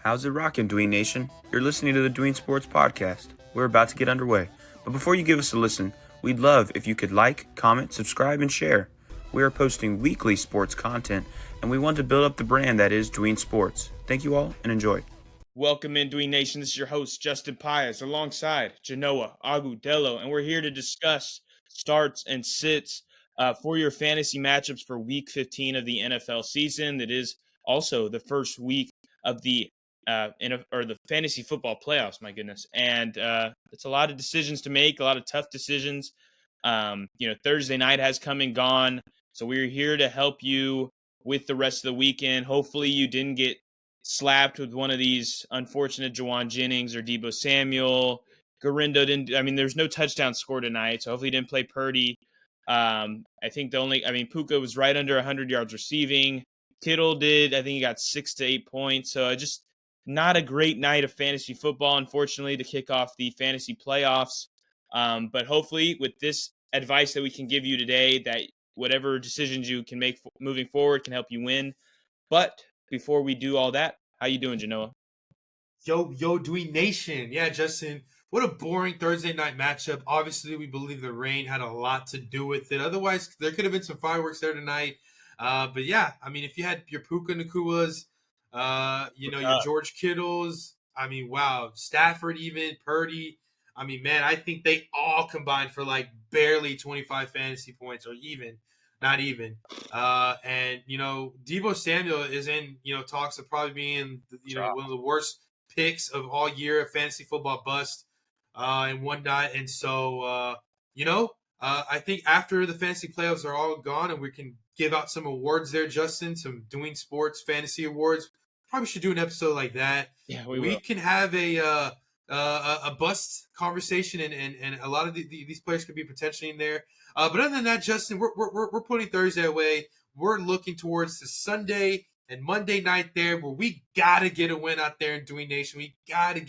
How's it rockin', Dween Nation? You're listening to the Dween Sports Podcast. We're about to get underway. But before you give us a listen, we'd love if you could like, comment, subscribe, and share. We are posting weekly sports content, and we want to build up the brand that is Dween Sports. Thank you all, and enjoy. Welcome in, Dween Nation. This is your host, Justin Pius, alongside Genoa Agudelo, and we're here to discuss starts and sits for your fantasy matchups for Week 15 of the NFL season. That is also the first week of the the fantasy football playoffs. My goodness, and it's a lot of decisions to make, a lot of tough decisions. Thursday night has come and gone, so we're here to help you with the rest of the weekend. Hopefully, you didn't get slapped with one of these unfortunate Juwan Jennings or Deebo Samuel. Garindo didn't. I mean, there's no touchdown score tonight, so hopefully he didn't play Purdy. I think Puka was right under 100 yards receiving. Kittle did. I think he got 6 to 8 points. So just not a great night of fantasy football, unfortunately, to kick off the fantasy playoffs. But hopefully, with this advice that we can give you today, that whatever decisions you can make moving forward can help you win. But before we do all that, how you doing, Genoa? Yo, Dween Nation. Yeah, Justin, what a boring Thursday night matchup. Obviously, we believe the rain had a lot to do with it. Otherwise, there could have been some fireworks there tonight. But yeah, I mean, if you had your Puka Nakuas, your George Kittles, I mean, wow, Stafford even, Purdy. I mean, man, I think they all combined for like barely 25 fantasy points or even, not even. And Deebo Samuel is in, talks of probably being, one of the worst picks of all year, a fantasy football bust and whatnot. And so, I think after the fantasy playoffs are all gone and we can give out some awards there, Justin, some Doing Sports fantasy awards, probably should do an episode like that. Yeah, we can have a bust conversation and a lot of these players could be potentially in there. But other than that, Justin, we're putting Thursday away. We're looking towards the Sunday and Monday night there, where we gotta get a win out there in Dween Nation. We gotta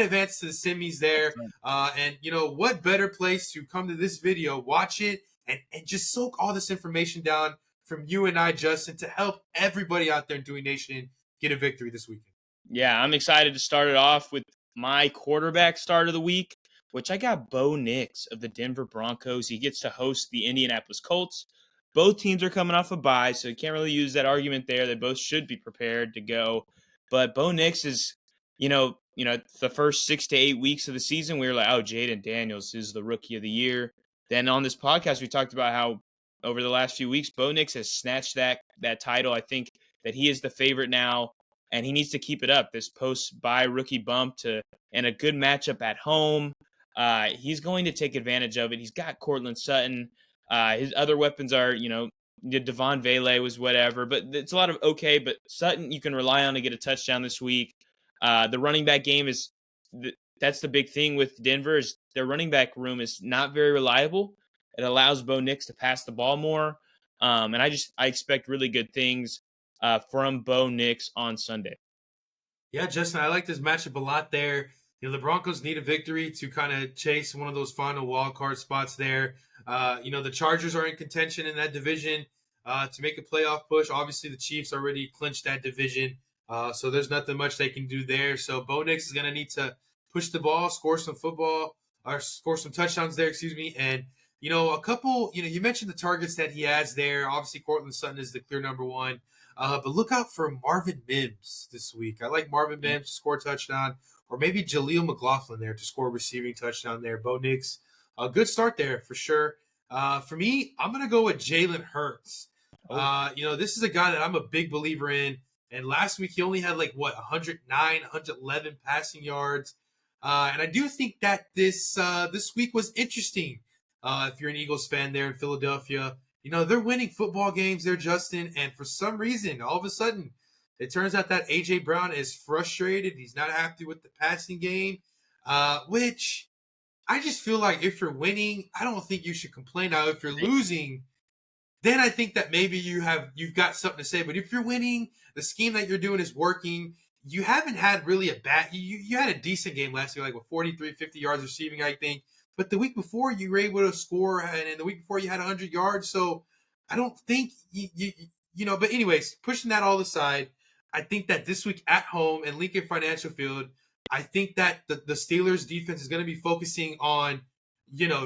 advance to the semis there. And what better place to come to this video, watch it, and just soak all this information down from you and I, Justin, to help everybody out there in Dween Nation get a victory this weekend. Yeah, I'm excited to start it off with my quarterback start of the week, which I got Bo Nix of the Denver Broncos. He gets to host the Indianapolis Colts. Both teams are coming off a bye, so you can't really use that argument there. They both should be prepared to go. But Bo Nix is, the first 6 to 8 weeks of the season, we were like, oh, Jaden Daniels is the rookie of the year. Then on this podcast, we talked about how over the last few weeks, Bo Nix has snatched that title. I think that he is the favorite now, and he needs to keep it up. This post-bye rookie bump and a good matchup at home. He's going to take advantage of it. He's got Cortland Sutton. His other weapons are, Devon Vele was whatever, but it's a lot of okay. But Sutton, you can rely on to get a touchdown this week. The running back game that's the big thing with Denver is their running back room is not very reliable. It allows Bo Nix to pass the ball more, and I expect really good things from Bo Nix on Sunday. Yeah, Justin, I like this matchup a lot there. The Broncos need a victory to kind of chase one of those final wild card spots there. The Chargers are in contention in that division to make a playoff push. Obviously, the Chiefs already clinched that division, so there's nothing much they can do there. So Bo Nix is going to need to push the ball, score some touchdowns there, and a couple, you mentioned the targets that he has there. Obviously, Cortland Sutton is the clear number one. But look out for Marvin Mims this week. I like Marvin Mims to score a touchdown, or maybe Jaleel McLaughlin there to score a receiving touchdown there. Bo Nix, a good start there for sure. For me, I'm going to go with Jalen Hurts. This is a guy that I'm a big believer in. And last week, he only had 109, 111 passing yards. And I do think that this week was interesting. If you're an Eagles fan there in Philadelphia, they're winning football games there, Justin. And for some reason, all of a sudden, it turns out that A.J. Brown is frustrated. He's not happy with the passing game, which I just feel like if you're winning, I don't think you should complain. Now, if you're losing, then I think that maybe you've got something to say. But if you're winning, the scheme that you're doing is working. You haven't had really a bad – you had a decent game last year, with 43, 50 yards receiving, I think. But the week before, you were able to score, and the week before, you had 100 yards. So I don't think but anyways, pushing that all aside, I think that this week at home in Lincoln Financial Field, I think that the Steelers defense is going to be focusing on,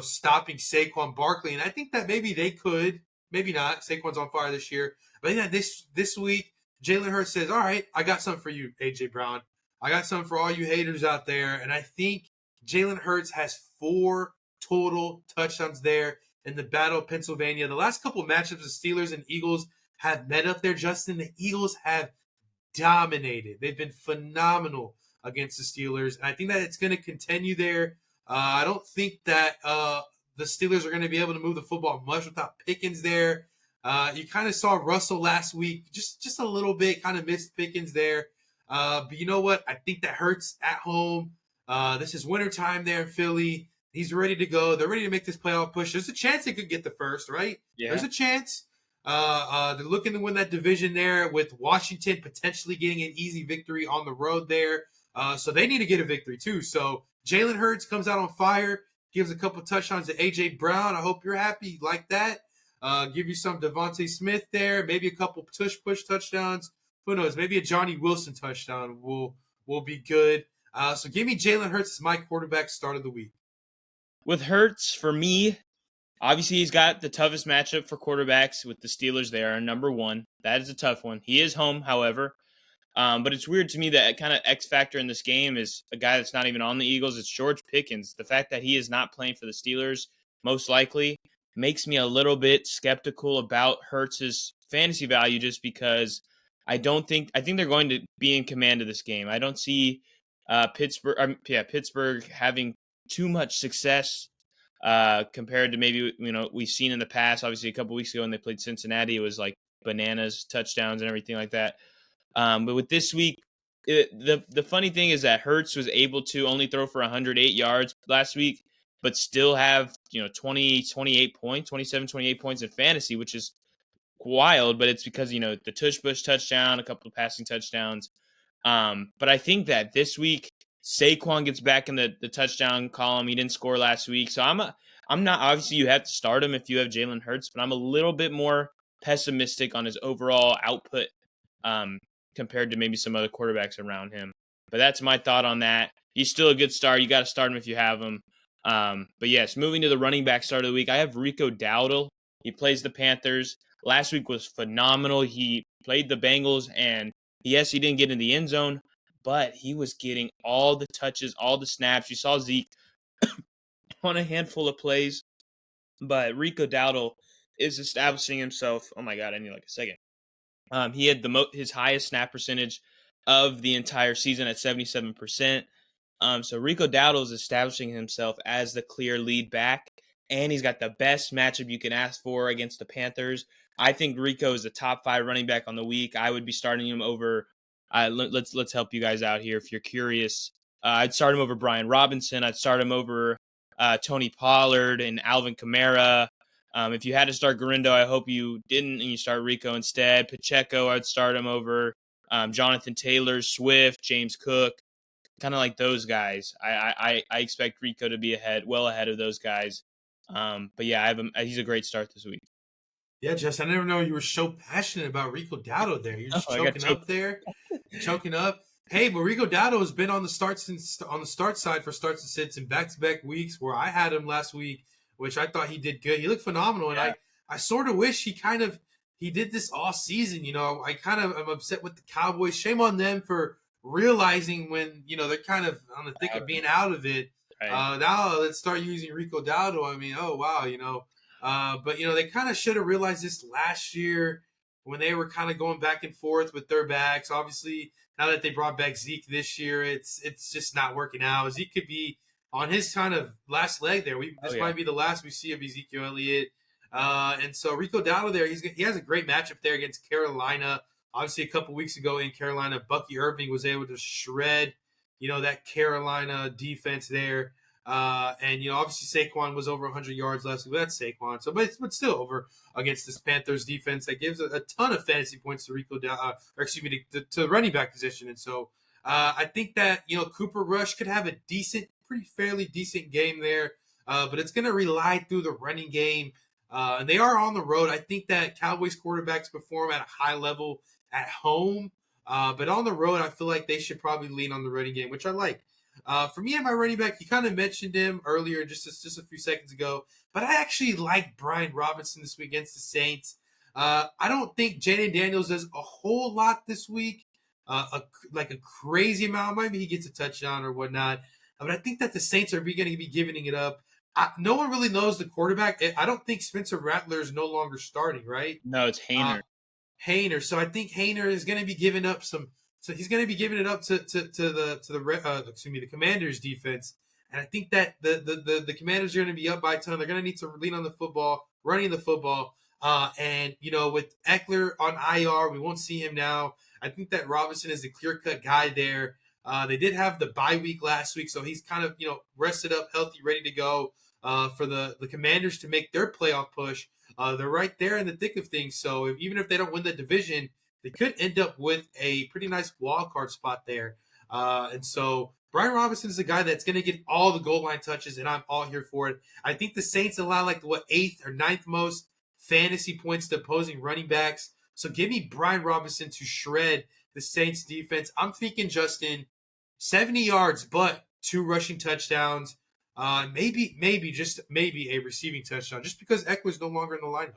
stopping Saquon Barkley. And I think that maybe they could, maybe not. Saquon's on fire this year. But I think that this week, Jalen Hurts says, all right, I got something for you, A.J. Brown. I got something for all you haters out there. And I think Jalen Hurts has 4 total touchdowns there in the Battle of Pennsylvania. The last couple of matchups, the Steelers and Eagles have met up there, Justin. The Eagles have dominated. They've been phenomenal against the Steelers. And I think that it's going to continue there. I don't think that the Steelers are going to be able to move the football much without Pickens there. You kind of saw Russell last week, just a little bit, kind of missed Pickens there. But you know what? I think that Hurts at home. This is wintertime there in Philly. He's ready to go. They're ready to make this playoff push. There's a chance they could get the first, right? Yeah. There's a chance. They're looking to win that division there with Washington potentially getting an easy victory on the road there. So they need to get a victory too. So Jalen Hurts comes out on fire, gives a couple touchdowns to A.J. Brown. I hope you're happy like that. Give you some Devontae Smith there, maybe a couple push touchdowns. Who knows? Maybe a Johnny Wilson touchdown will be good. So give me Jalen Hurts as my quarterback start of the week. With Hurts, for me, obviously he's got the toughest matchup for quarterbacks with the Steelers. They are number 1. That is a tough one. He is home, however. But it's weird to me that kind of X factor in this game is a guy that's not even on the Eagles. It's George Pickens. The fact that he is not playing for the Steelers, most likely, makes me a little bit skeptical about Hurts' fantasy value just because I think they're going to be in command of this game. I don't see Pittsburgh having too much success compared to maybe we've seen in the past. Obviously, a couple weeks ago when they played Cincinnati, it was like bananas, touchdowns, and everything like that. But with this week, the funny thing is that Hurts was able to only throw for 108 yards last week, but still have 28 points, 27, 28 points in fantasy, which is wild. But it's because the tush push touchdown, a couple of passing touchdowns. But I think that this week Saquon gets back in the touchdown column. He didn't score last week, so I'm not. Obviously, you have to start him if you have Jalen Hurts, but I'm a little bit more pessimistic on his overall output compared to maybe some other quarterbacks around him. But that's my thought on that. He's still a good start. You got to start him if you have him. But yes, moving to the running back start of the week, I have Rico Dowdle. He plays the Panthers. Last week was phenomenal. He played the Bengals, and yes, he didn't get in the end zone, but he was getting all the touches, all the snaps. You saw Zeke on a handful of plays, but Rico Dowdle is establishing himself. Oh my God, I need like a second. He had his highest snap percentage of the entire season at 77%. So Rico Dowdle is establishing himself as the clear lead back, and he's got the best matchup you can ask for against the Panthers. I think Rico is the top 5 running back on the week. I would be starting him over. Let's help you guys out here if you're curious. I'd start him over Brian Robinson. I'd start him over Tony Pollard and Alvin Kamara. If you had to start Garindo, I hope you didn't, and you start Rico instead. Pacheco, I'd start him over Jonathan Taylor, Swift, James Cook, kind of like those guys. I expect Rico to be well ahead of those guys. But yeah, he's a great start this week. Yeah, Jess, I never know you were so passionate about Rico Dowdle there. You're just choking up there. Choking up. Hey, but Rico Dowdle has been on the start side for starts and sits in back-to-back weeks where I had him last week, which I thought he did good. He looked phenomenal, and I sort of wish he did this all season. I kind of am upset with the Cowboys. Shame on them for realizing when they're kind of on the thick of being out of it. Right. Now let's start using Rico Dowdle. I mean, oh wow, but they kind of should have realized this last year when they were kind of going back and forth with their backs. Obviously, now that they brought back Zeke this year, it's just not working out. Zeke could be on his kind of last leg there. This might be the last we see of Ezekiel Elliott. And so Rico Dowdle there, he has a great matchup there against Carolina. Obviously, a couple weeks ago in Carolina, Bucky Irving was able to shred, that Carolina defense there. And obviously Saquon was over 100 yards last week. That's Saquon. So, but still over against this Panthers defense that gives a ton of fantasy points to Rico Dowdle, to the running back position. And so, I think that Cooper Rush could have a fairly decent game there. But it's going to rely through the running game. And they are on the road. I think that Cowboys quarterbacks perform at a high level at home. But on the road, I feel like they should probably lean on the running game, which I like. For me and my running back, you kind of mentioned him earlier, just a few seconds ago. But I actually like Brian Robinson this week against the Saints. I don't think Jaden Daniels does a whole lot this week, like a crazy amount. Maybe he gets a touchdown or whatnot. But I think that the Saints are going to be giving it up. No one really knows the quarterback. I don't think Spencer Rattler is no longer starting, right? No, it's Hainer. Hainer. So I think Hainer is going to be giving up some. So he's going to be giving it up to the Commanders defense, and I think that the Commanders are going to be up by a ton. They're going to need to lean on the football, running the football, and with Eckler on IR, we won't see him now. I think that Robinson is the clear-cut guy there. They did have the bye week last week, so he's kind of rested up, healthy, ready to go for the Commanders to make their playoff push. They're right there in the thick of things. So even if they don't win the division, they could end up with a pretty nice wild card spot there. And so Brian Robinson is a guy that's going to get all the goal line touches, and I'm all here for it. I think the Saints allow eighth or ninth most fantasy points to opposing running backs. So give me Brian Robinson to shred the Saints defense. I'm thinking, Justin, 70 yards, but 2 rushing touchdowns. Maybe a receiving touchdown, just because Eckler's no longer in the lineup.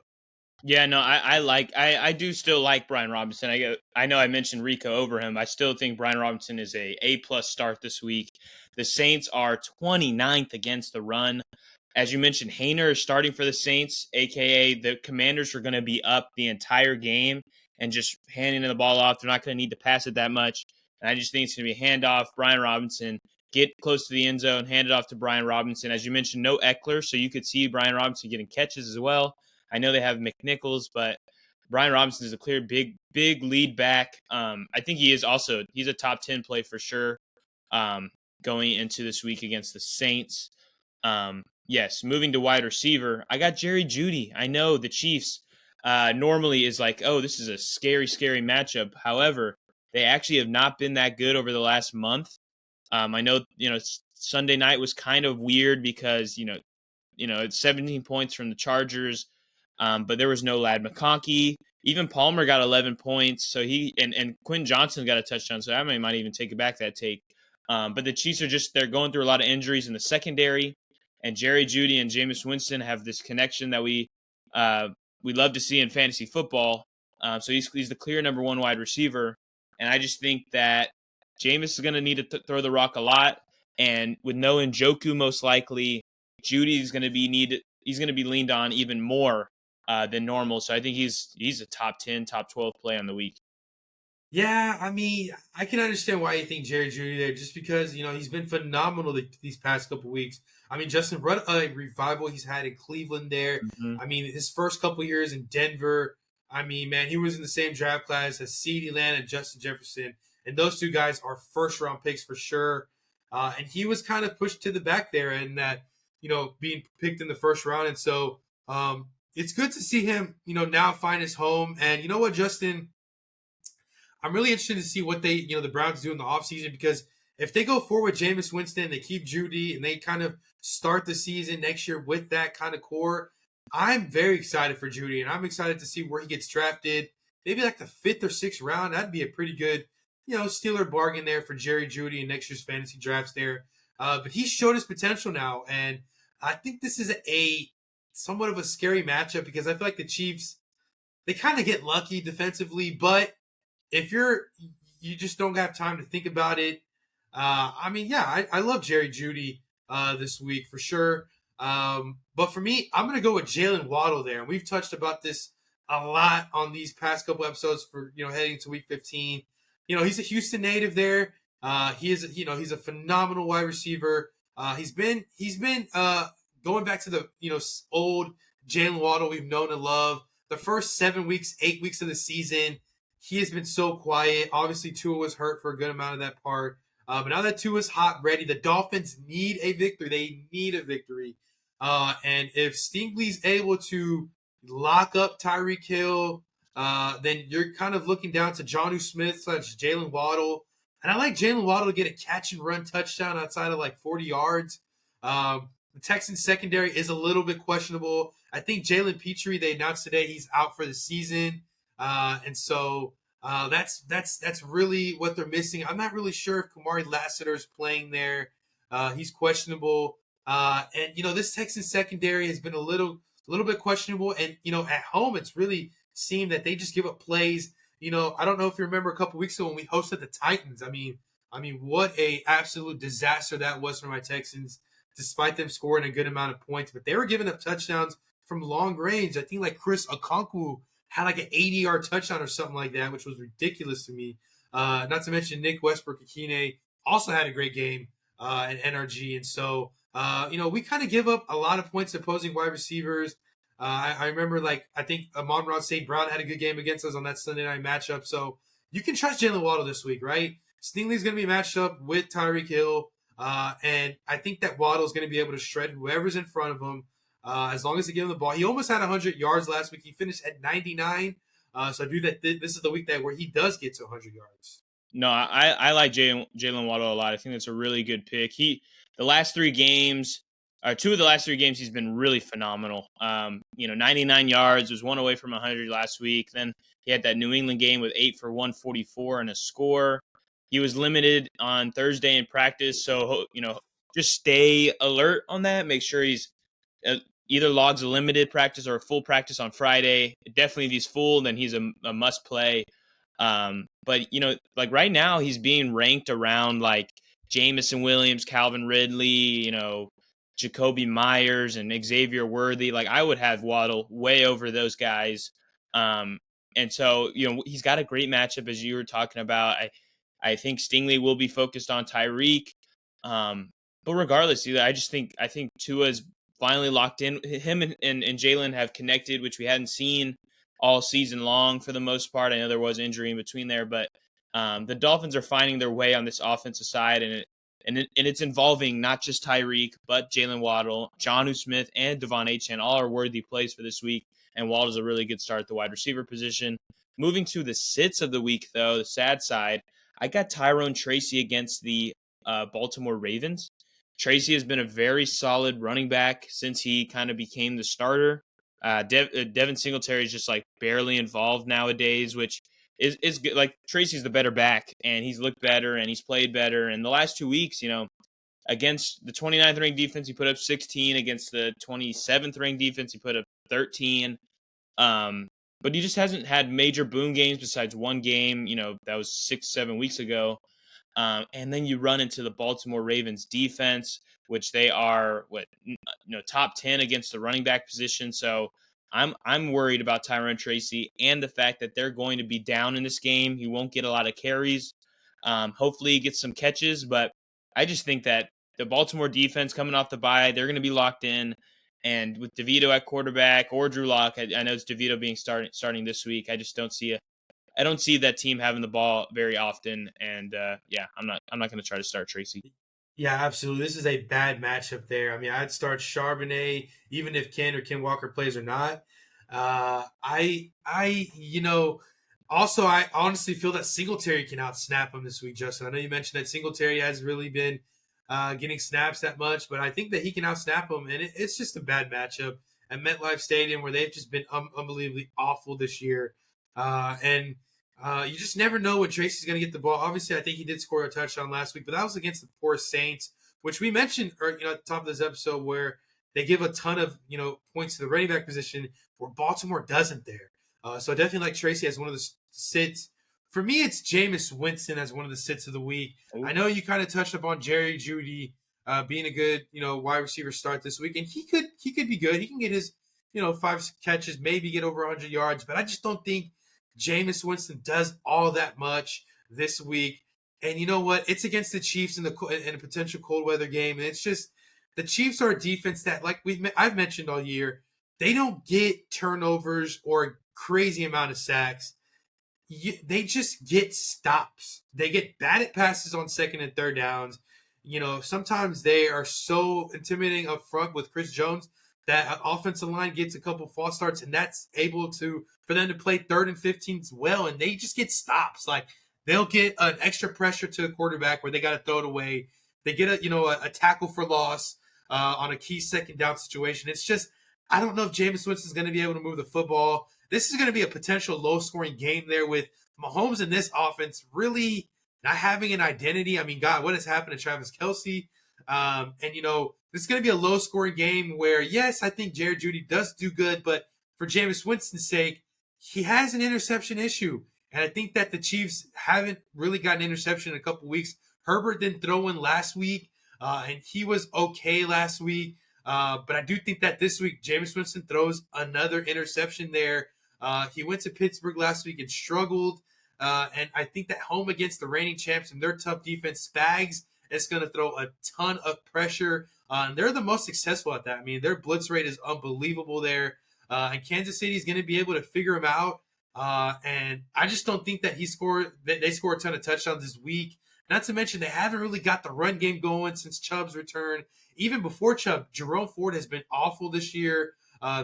Yeah, no, I do still like Brian Robinson. I know I mentioned Rico over him. I still think Brian Robinson is a plus start this week. The Saints are 29th against the run. As you mentioned, Hainer is starting for the Saints, aka the Commanders are going to be up the entire game and just handing the ball off. They're not going to need to pass it that much. And I just think it's going to be a handoff. Brian Robinson, get close to the end zone, hand it off to Brian Robinson. As you mentioned, no Eckler, so you could see Brian Robinson getting catches as well. I know they have McNichols, but Brian Robinson is a clear big lead back. I think he's a top 10 play for sure going into this week against the Saints. Yes, moving to wide receiver, I got Jerry Jeudy. I know the Chiefs normally is like, oh, this is a scary matchup. However, they actually have not been that good over the last month. I know, Sunday night was kind of weird because, it's 17 points from the Chargers. But there was no Lad McConkey. Even Palmer got 11 points. So he and Quinn Johnson got a touchdown. So I might even take it back that take. But the Chiefs they're going through a lot of injuries in the secondary. And Jerry Jeudy and Jameis Winston have this connection that we love to see in fantasy football. So he's the clear number 1 wide receiver. And I just think that Jameis is going to need to throw the rock a lot. And with no Njoku most likely, Jeudy is going to be needed. He's going to be leaned on even more than normal. So I think he's a top 10, top 12 play on the week. Yeah, I mean, I can understand why you think Jerry Jeudy there, just because he's been phenomenal these past couple weeks. I mean, Justin, what a revival he's had in Cleveland there. Mm-hmm. I mean, his first couple years in Denver. I mean, man, he was in the same draft class as CeeDee Lamb and Justin Jefferson, and those two guys are first round picks for sure. And he was kind of pushed to the back there, and that being picked in the first round, and so it's good to see him now find his home. And you know what, Justin? I'm really interested to see what the Browns do in the offseason, because if they go forward with Jameis Winston, they keep Jeudy, and they kind of start the season next year with that kind of core, I'm very excited for Jeudy, and I'm excited to see where he gets drafted. Maybe like the 5th or 6th round. That'd be a pretty good, Steeler bargain there for Jerry Jeudy in next year's fantasy drafts there. But he showed his potential now, and I think this is a somewhat of a scary matchup, because I feel like the Chiefs, they kind of get lucky defensively, but if you just don't have time to think about it. I love Jerry Jeudy this week for sure. But for me, I'm going to go with Jalen Waddle there. And we've touched about this a lot on these past couple episodes for, heading to week 15. He's a Houston native there. He's a phenomenal wide receiver. He's been going back to the, old Jalen Waddle we've known and love. The first 7 weeks, 8 weeks of the season, he has been so quiet. Obviously, Tua was hurt for a good amount of that part. But now that Tua's hot, ready, the Dolphins need a victory. They need a victory. And if Stingley's able to lock up Tyreek Hill, then you're kind of looking down to Jonnu Smith / Jalen Waddle. And I like Jalen Waddle to get a catch-and-run touchdown outside of 40 yards. The Texans secondary is a little bit questionable. I think Jalen Petrie, they announced today he's out for the season. And so That's really what they're missing. I'm not really sure if Kamari Lassiter is playing there. He's questionable. And this Texans secondary has been a little bit questionable. And at home, it's really seemed that they just give up plays. I don't know if you remember a couple weeks ago when we hosted the Titans. I mean, what a absolute disaster that was for my Texans, despite them scoring a good amount of points. But they were giving up touchdowns from long range. I think like Chris Okonkwo had like an 80-yard touchdown or something like that, which was ridiculous to me. Not to mention Nick Westbrook-Akine also had a great game in NRG. And so, we kind of give up a lot of points to opposing wide receivers. I remember, I think Amon-Ra St. Brown had a good game against us on that Sunday night matchup. So you can trust Jalen Waddle this week, right? Stingley's going to be matched up with Tyreek Hill. And I think that Waddle is going to be able to shred whoever's in front of him. As long as they give him the ball. He almost had 100 yards last week. He finished at 99. So I do that. This is the week where he does get to 100 yards. No, I like Jalen Waddle a lot. I think that's a really good pick. The last three games, two of the last three games, he's been really phenomenal. 99 yards, was one away from 100 last week. Then he had that New England game with 8 for 144 and a score. He was limited on Thursday in practice, so just stay alert on that. Make sure he's either logs a limited practice or a full practice on Friday. Definitely if he's full, then he's a must play. But right now he's being ranked around like Jamison Williams, Calvin Ridley, Jacoby Myers and Xavier Worthy. Like I would have Waddle way over those guys. And so, he's got a great matchup as you were talking about. I think Stingley will be focused on Tyreek. But regardless, I think Tua's finally locked in. Him and Jaylen have connected, which we hadn't seen all season long for the most part. I know there was injury in between there, but the Dolphins are finding their way on this offensive side, and it's involving not just Tyreek, but Jalen Waddle, Jonnu Smith, and Devon Achane. All are worthy plays for this week, and Waddle's a really good start at the wide receiver position. Moving to the sits of the week, though, the sad side, I got Tyrone Tracy against the Baltimore Ravens. Tracy has been a very solid running back since he kind of became the starter. Devin Singletary is just like barely involved nowadays, which is good. Like Tracy's the better back, and he's looked better and he's played better. And the last 2 weeks, against the 29th ranked defense, he put up 16. Against the 27th ranked defense, he put up 13. But he just hasn't had major boom games besides one game, that was 6-7 weeks ago. And then you run into the Baltimore Ravens defense, which they are top 10 against the running back position. So I'm worried about Tyrone Tracy and the fact that they're going to be down in this game. He won't get a lot of carries. Hopefully he gets some catches, but I just think that the Baltimore defense coming off the bye, they're going to be locked in. And with DeVito at quarterback or Drew Lock, I know it's DeVito being starting this week. I just don't see that team having the ball very often, and I'm not going to try to start Tracy. Yeah, absolutely. This is a bad matchup there. I mean, I'd start Charbonnet even if Ken Walker plays or not. Also, I honestly feel that Singletary can outsnap him this week, Justin. I know you mentioned that Singletary has really been getting snaps that much, but I think that he can outsnap him, and it's just a bad matchup at MetLife Stadium where they've just been unbelievably awful this year. You just never know when Tracy's going to get the ball. Obviously, I think he did score a touchdown last week, but that was against the poor Saints, which we mentioned at the top of this episode where they give a ton of points to the running back position where Baltimore doesn't there. So I definitely like Tracy as one of the sits. For me, it's Jameis Winston as one of the sits of the week. Ooh. I know you kind of touched upon Jeudy being a good wide receiver start this week, and he could be good. He can get his 5 catches, maybe get over 100 yards, but I just don't think Jameis Winston does all that much this week. And you know what? It's against the Chiefs in a potential cold weather game. And it's just the Chiefs are a defense that, like I've mentioned all year, they don't get turnovers or a crazy amount of sacks. They just get stops. They get batted passes on second and third downs. Sometimes they are so intimidating up front with Chris Jones that offensive line gets a couple false starts, and that's able for them to play 3rd and 15s well, and they just get stops. Like they'll get an extra pressure to the quarterback where they got to throw it away. They get a tackle for loss on a key second down situation. It's just I don't know if Jameis Winston is going to be able to move the football. This is going to be a potential low-scoring game there with Mahomes in this offense really not having an identity. I mean, God, what has happened to Travis Kelce? And, this is going to be a low-scoring game where, yes, I think Jared Jeudy does do good, but for Jameis Winston's sake, he has an interception issue. And I think that the Chiefs haven't really got an interception in a couple weeks. Herbert didn't throw one last week, and he was okay last week. But I do think that this week, Jameis Winston throws another interception there. He went to Pittsburgh last week and struggled. And I think that home against the reigning champs and their tough defense, Spags is going to throw a ton of pressure. And they're the most successful at that. I mean, their blitz rate is unbelievable there. And Kansas City is going to be able to figure him out. And I just don't think that they score a ton of touchdowns this week. Not to mention they haven't really got the run game going since Chubb's return. Even before Chubb, Jerome Ford has been awful this year.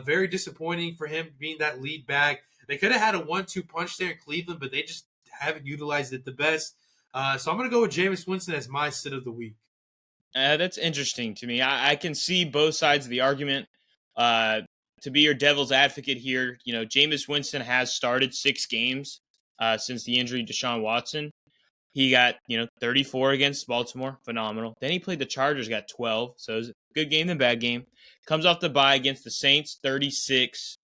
Very disappointing for him being that lead back. They could have had a 1-2 punch there in Cleveland, but they just haven't utilized it the best. So I'm going to go with Jameis Winston as my sit of the week. That's interesting to me. I can see both sides of the argument. To be your devil's advocate here, Jameis Winston has started 6 games since the injury to Deshaun Watson. He got, 34 against Baltimore. Phenomenal. Then he played the Chargers, got 12. So it was a good game than bad game. Comes off the bye against the Saints, 36.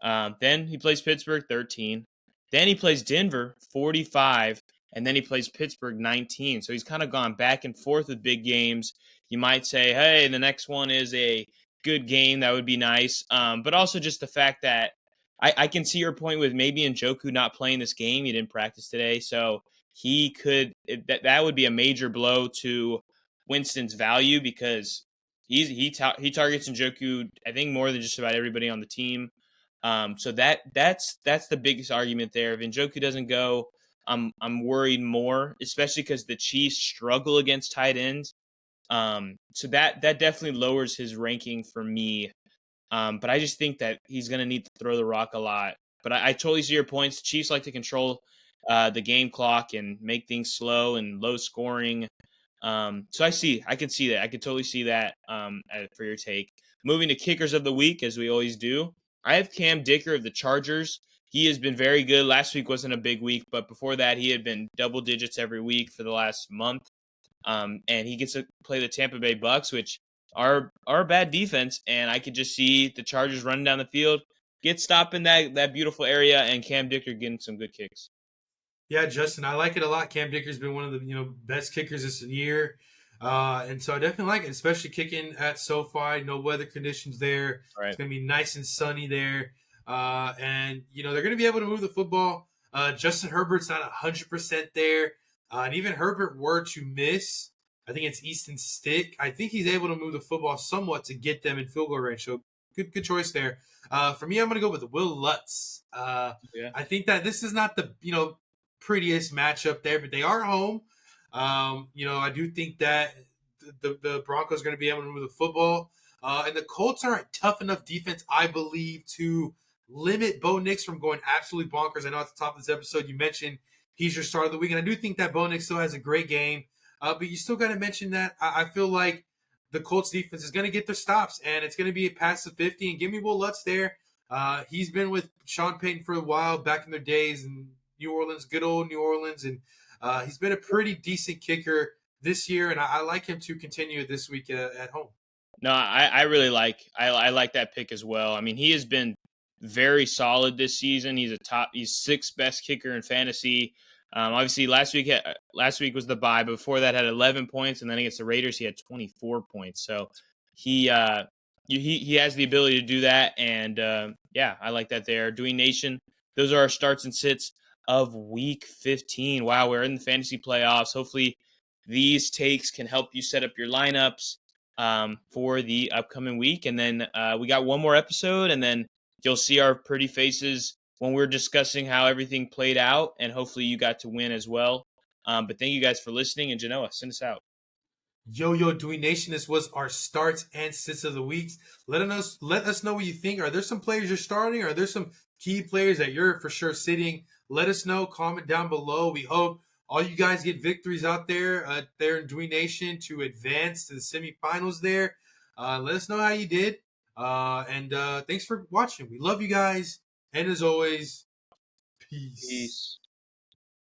Then he plays Pittsburgh, 13. Then he plays Denver, 45. And then he plays Pittsburgh, 19. So he's kind of gone back and forth with big games. You might say, hey, the next one is a good game. That would be nice. But also just the fact that I can see your point with maybe Njoku not playing this game. He didn't practice today. So he could that would be a major blow to Winston's value because he targets Njoku, I think, more than just about everybody on the team. So that's the biggest argument there. If Njoku doesn't go, I'm worried more, especially because the Chiefs struggle against tight ends. So that definitely lowers his ranking for me. But I just think that he's going to need to throw the rock a lot. But I totally see your points. The Chiefs like to control the game clock and make things slow and low scoring. So I can see that. I can totally see that for your take. Moving to kickers of the week, as we always do. I have Cam Dicker of the Chargers. He has been very good. Last week wasn't a big week, but before that, he had been double digits every week for the last month. And he gets to play the Tampa Bay Bucks, which are a bad defense. And I could just see the Chargers running down the field, get stopped in that beautiful area, and Cam Dicker getting some good kicks. Yeah, Justin, I like it a lot. Cam Dicker's been one of the best kickers this year. And so I definitely like it, especially kicking at SoFi. No weather conditions there. Right. It's going to be nice and sunny there. And they're going to be able to move the football. Justin Herbert's not 100% there. And even Herbert were to miss, I think it's Easton Stick. I think he's able to move the football somewhat to get them in field goal range. So good choice there. For me, I'm going to go with Will Lutz. Yeah. I think that this is not the prettiest matchup there, but they are home. I do think that the Broncos are going to be able to move the football. And the Colts are a tough enough defense, I believe, to limit Bo Nix from going absolutely bonkers. I know at the top of this episode you mentioned he's your star of the week, and I do think that Bo Nix still has a great game. But you still got to mention that I feel like the Colts defense is going to get their stops, and it's going to be a pass of 50. And give me Will Lutz there. He's been with Sean Payton for a while back in their days in New Orleans, good old New Orleans, and he's been a pretty decent kicker this year, and I like him to continue this week at home. No, I really like that pick as well. I mean, he has been very solid this season. He's sixth best kicker in fantasy. Obviously, last week was the bye. Before that, had 11 points, and then against the Raiders, he had 24 points. So he has the ability to do that, and I like that there. Dwayne Nation, those are our starts and sits of Week 15. Wow, we're in the fantasy playoffs. Hopefully, these takes can help you set up your lineups for the upcoming week. And then we got one more episode, and then you'll see our pretty faces when we're discussing how everything played out, and hopefully you got to win as well. But thank you guys for listening, and Genoa, send us out. Yo, Dewey Nation, this was our starts and sits of the weeks. Let us know what you think. Are there some players you're starting? Are there some key players that you're for sure sitting? Let us know. Comment down below. We hope all you guys get victories out there in Dewey Nation to advance to the semifinals there. Let us know how you did. And thanks for watching. We love you guys. And as always, peace.